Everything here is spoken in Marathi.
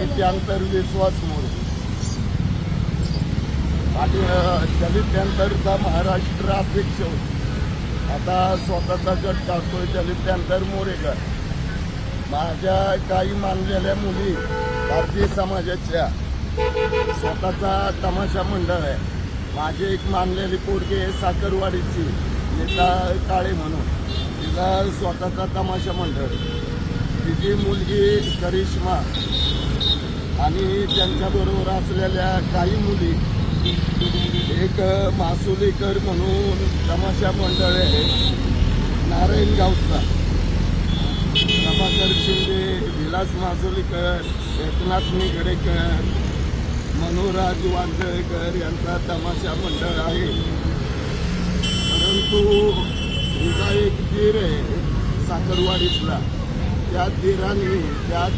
आणि त्यानंतर विश्वास मोरे आणि दलित त्यानंतरचा महाराष्ट्र अध्यक्ष होता. आता स्वतःचा गट टाकतोय दलित त्यानंतर मोरेकर. माझ्या काही मानलेल्या मुली भारतीय समाजाच्या स्वतःचा तमाशा मंडळ आहे. माझी एक मानलेली पोरगी आहे साखरवाडीची नीता काळे म्हणून, तिचा स्वतःचा तमाशा मंडळ. तिची मुलगी करिश्मा आणि त्यांच्याबरोबर असलेल्या काही मुली, एक मासुलीकर म्हणून तमाशा मंडळ आहे नारायणगावचा, प्रभाकर शिंदे, विलास मासुलीकर, एकनाथ निगडेकर, मनोराज वांजळकर यांचा तमाशा मंडळ आहे. परंतु तिचा एक दीर आहे साखरवाडीतला, त्या दीराने त्या